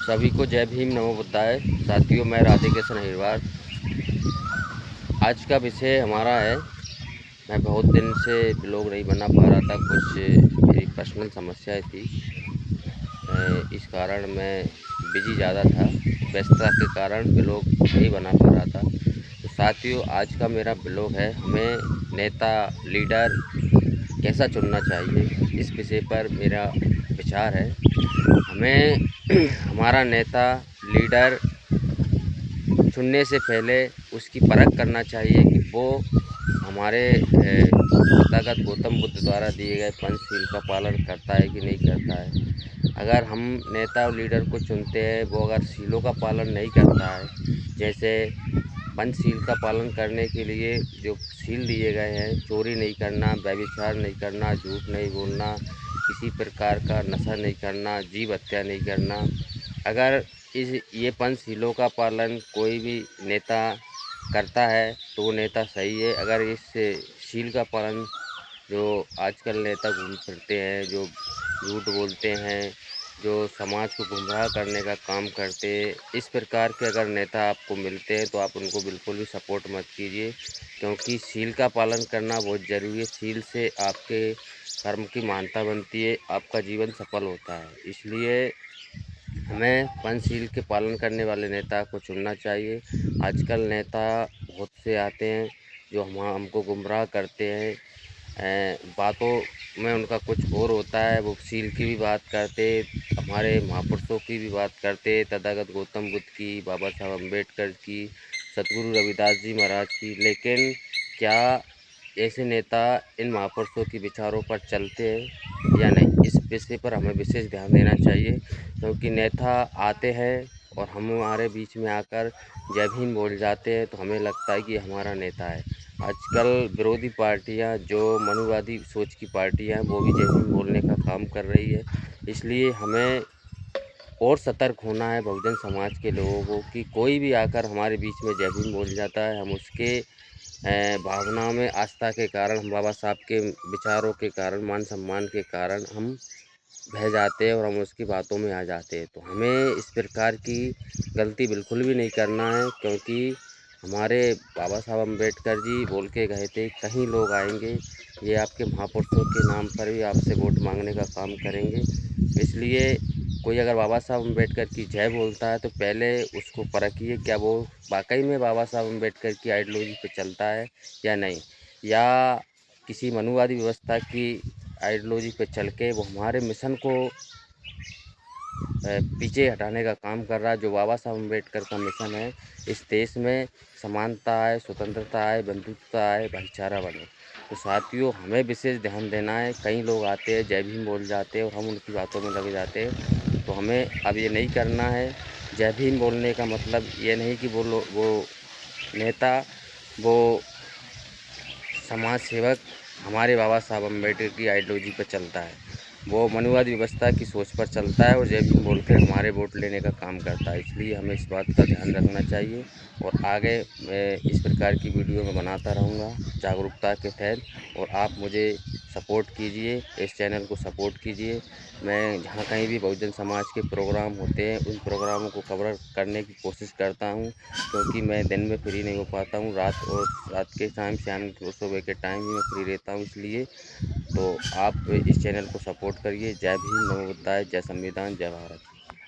सभी को जय भीम नमो बुद्धाय। साथियों, मैं राधे कृष्ण हिरवार। आज का विषय हमारा है, मैं बहुत दिन से ब्लॉग नहीं बना पा रहा था, कुछ मेरी पर्सनल समस्याएं थी। इस कारण मैं बिजी ज़्यादा था, व्यस्तता के कारण ब्लॉग नहीं बना पा रहा था। तो साथियों, आज का मेरा ब्लॉग है, हमें नेता लीडर कैसा चुनना चाहिए, इस विषय पर मेरा विचार है। हमें हमारा नेता लीडर चुनने से पहले उसकी परख करना चाहिए कि वो हमारे तथागत गौतम बुद्ध द्वारा दिए गए पंचशील का पालन करता है कि नहीं करता है। अगर हम नेता और लीडर को चुनते हैं, वो अगर शीलों का पालन नहीं करता है, जैसे पंचशील का पालन करने के लिए जो शील दिए गए हैं, चोरी नहीं करना, व्यभिचार नहीं करना, झूठ नहीं बोलना, किसी प्रकार का नशा नहीं करना, जीव हत्या नहीं करना, अगर ये पंचशीलों का पालन कोई भी नेता करता है तो वो नेता सही है। अगर इस शील का पालन जो आजकल नेता घूम फिरते हैं, जो झूठ बोलते हैं, जो समाज को गुमराह करने का काम करते हैं, इस प्रकार के अगर नेता आपको मिलते हैं तो आप उनको बिल्कुल भी सपोर्ट मत कीजिए, क्योंकि शील का पालन करना बहुत ज़रूरी है। शील से आपके कर्म की महानता बनती है, आपका जीवन सफल होता है। इसलिए हमें पंचशील के पालन करने वाले नेता को चुनना चाहिए। आजकल नेता बहुत से आते हैं जो हमको गुमराह करते हैं, बातों में उनका कुछ और होता है, वो शील की भी बात करते, हमारे महापुरुषों की भी बात करते, तथागत गौतम बुद्ध की, बाबा साहब अम्बेडकर की, सतगुरु रविदास जी महाराज की। लेकिन क्या ऐसे नेता इन महापुरुषों के विचारों पर चलते हैं या नहीं, इस विषय पर हमें विशेष ध्यान देना चाहिए, क्योंकि नेता आते हैं और हमारे बीच में आकर जय भीम बोल जाते हैं तो हमें लगता है कि हमारा नेता है। आजकल विरोधी पार्टियां, जो मनुवादी सोच की पार्टियां हैं, वो भी जय भीम बोलने का काम कर रही है। इसलिए हमें और सतर्क होना है बहुजन समाज के लोगों को कि कोई भी आकर हमारे बीच में जय भीम बोल जाता है, हम उसके भावनाओं में आस्था के कारण, हम बाबा साहब के विचारों के कारण, मान सम्मान के कारण हम बह जाते हैं और हम उसकी बातों में आ जाते हैं। तो हमें इस प्रकार की गलती बिल्कुल भी नहीं करना है, क्योंकि हमारे बाबा साहब अम्बेडकर जी बोल के गए थे, कहीं लोग आएंगे ये आपके महापुरुषों के नाम पर भी आपसे वोट मांगने का काम करेंगे। इसलिए कोई अगर बाबा साहब अम्बेडकर की जय बोलता है तो पहले उसको परखिए, क्या वो वाकई में बाबा साहब अम्बेडकर की आइडियोलॉजी पे चलता है या नहीं, या किसी मनुवादी व्यवस्था की आइडियोलॉजी पे चल के वो हमारे मिशन को पीछे हटाने का काम कर रहा है। जो बाबा साहब अम्बेडकर का मिशन है, इस देश में समानता आए, स्वतंत्रता आए, बंधुत्वता आए, भाईचारा बने। तो साथियों, हमें विशेष ध्यान देना है। कई लोग आते हैं, जय भीम बोल जाते हैं और हम उनकी बातों में लग जाते हैं, तो हमें अब ये नहीं करना है। जय भीम बोलने का मतलब ये नहीं कि वो नेता, वो समाज सेवक हमारे बाबा साहब अम्बेडकर की आइडियोलॉजी पर चलता है, वो मनुवादी व्यवस्था की सोच पर चलता है और जय भीम बोल कर हमारे वोट लेने का काम करता है। इसलिए हमें इस बात का ध्यान रखना चाहिए और आगे मैं इस प्रकार की वीडियो में बनाता रहूँगा जागरूकता के तहत। और आप मुझे सपोर्ट कीजिए, इस चैनल को सपोर्ट कीजिए। मैं जहाँ कहीं भी बहुजन समाज के प्रोग्राम होते हैं, उन प्रोग्रामों को कवर करने की कोशिश करता हूँ, क्योंकि मैं दिन में फ्री नहीं हो पाता हूँ, रात के टाइम, शाम को सुबह के टाइम ही मैं फ्री रहता हूँ। इसलिए तो आप इस चैनल को सपोर्ट करिए। जय भीम, नमो बुद्धाय, जय संविधान, जय भारत।